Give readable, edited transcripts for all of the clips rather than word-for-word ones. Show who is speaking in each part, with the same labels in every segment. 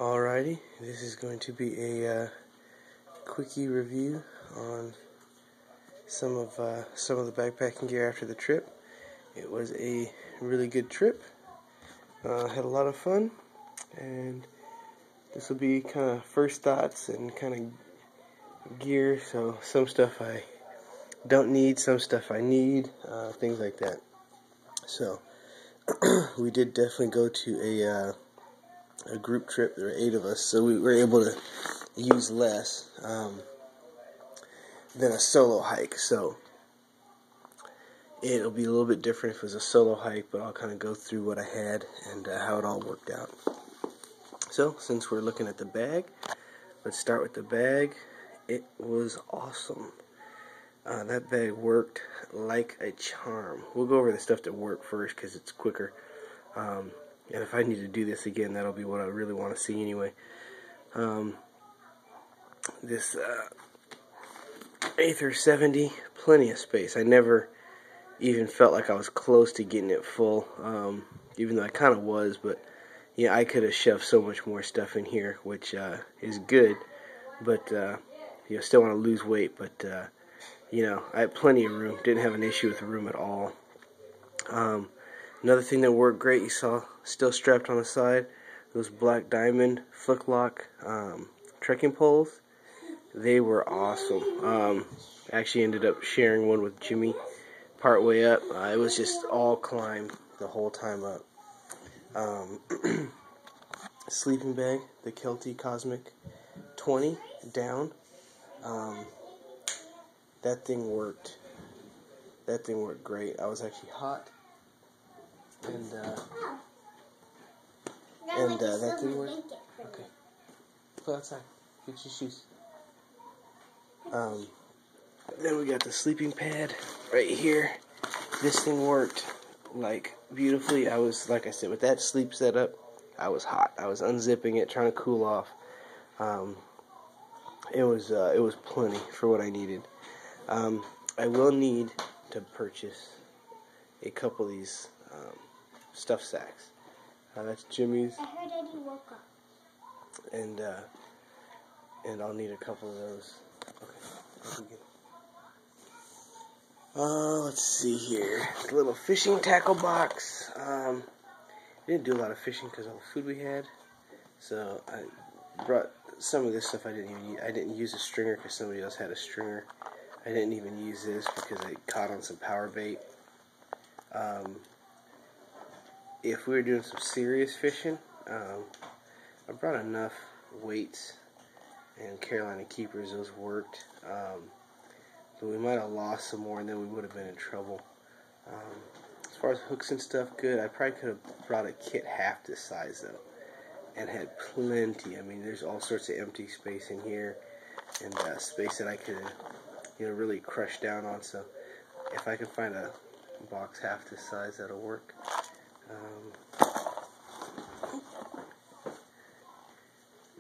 Speaker 1: Alrighty, this is going to be a quickie review on some of the backpacking gear after the trip. It was a really good trip. Had a lot of fun, and this will be kind of first thoughts and kind of gear. So some stuff I don't need, some stuff I need, things like that. So we did definitely go to a group trip. There were 8 of us, so we were able to use less than a solo hike. So it'll be a little bit different if it was a solo hike, but I'll kind of go through what I had and how it all worked out. So since we're looking at the bag, let's start with the bag. It was awesome. That bag worked like a charm. We'll go over the stuff that worked first because it's quicker. And if I need to do this again, that'll be what I really want to see anyway. This Aether 70, plenty of space. I never even felt like I was close to getting it full, even though I kind of was, but yeah, I could have shoved so much more stuff in here, which is good, but still want to lose weight, but I had plenty of room, didn't have an issue with the room at all. Another thing that worked great, you saw, still strapped on the side, those Black Diamond Flick Lock trekking poles. They were awesome. Actually ended up sharing one with Jimmy part way up. It was just all climb the whole time up. Sleeping bag, the Kelty Cosmic 20 down. That thing worked. That thing worked great. I was actually hot. And that thing worked. Okay. Go outside. Get your shoes. Then we got the sleeping pad right here. This thing worked like beautifully. I was, like I said, with that sleep setup, I was hot. I was unzipping it, trying to cool off. It was plenty for what I needed. I will need to purchase a couple of these stuff sacks. That's Jimmy's.
Speaker 2: I heard Eddie woke up.
Speaker 1: And I'll need a couple of those. Okay. Let's see here. A little fishing tackle box. Didn't do a lot of fishing because of the food we had, so I brought some of this stuff. I didn't use a stringer because somebody else had a stringer. I didn't even use this because I caught on some power bait. If we were doing some serious fishing, I brought enough weights and Carolina Keepers. Those worked. But we might have lost some more and then we would have been in trouble. As far as hooks and stuff, good. I probably could have brought a kit half this size though and had plenty. I mean, there's all sorts of empty space in here and space that I could really crush down on. So if I can find a box half this size, that'll work.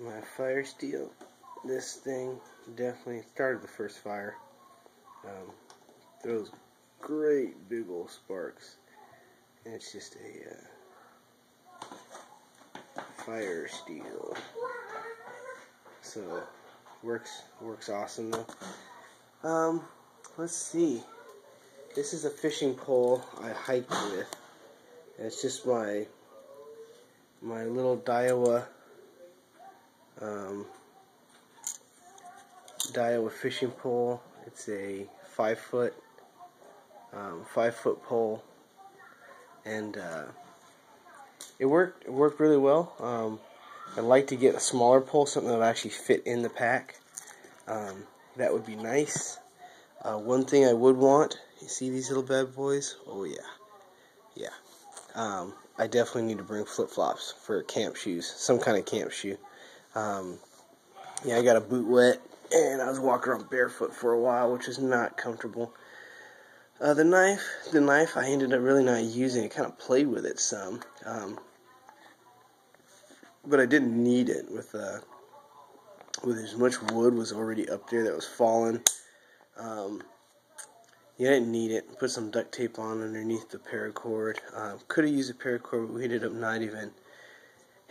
Speaker 1: My fire steel, this thing definitely started the first fire. Throws great big old sparks, and it's just a fire steel. So works awesome though. Let's see. This is a fishing pole I hiked with. And it's just my little Daiwa fishing pole. It's a 5-foot pole, and it worked really well. I'd like to get a smaller pole, something that would actually fit in the pack. That would be nice. One thing I would want, you see these little bad boys? Oh yeah. I definitely need to bring flip-flops for camp shoes, some kind of camp shoe. I got a boot wet, and I was walking around barefoot for a while, which was not comfortable. The knife, I ended up really not using. I kind of played with it some, but I didn't need it with as much wood was already up there that was falling. I didn't need it. Put some duct tape on underneath the paracord. Could have used a paracord, but we ended up not even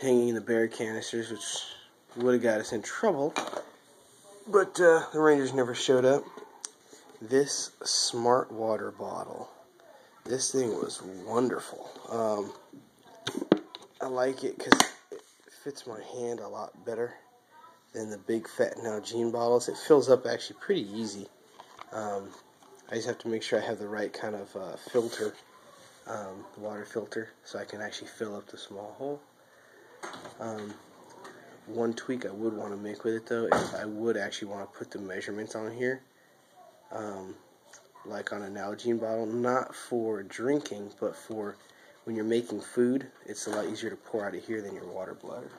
Speaker 1: hanging the bear canisters, which would have got us in trouble. But the Rangers never showed up. This Smart Water bottle. This thing was wonderful. I like it because it fits my hand a lot better than the big fat Nalgene bottles. It fills up actually pretty easy. I just have to make sure I have the right kind of filter, water filter, so I can actually fill up the small hole. One tweak I would want to make with it though is I would actually want to put the measurements on here, like on a Nalgene bottle, not for drinking, but for when you're making food. It's a lot easier to pour out of here than your water bladder.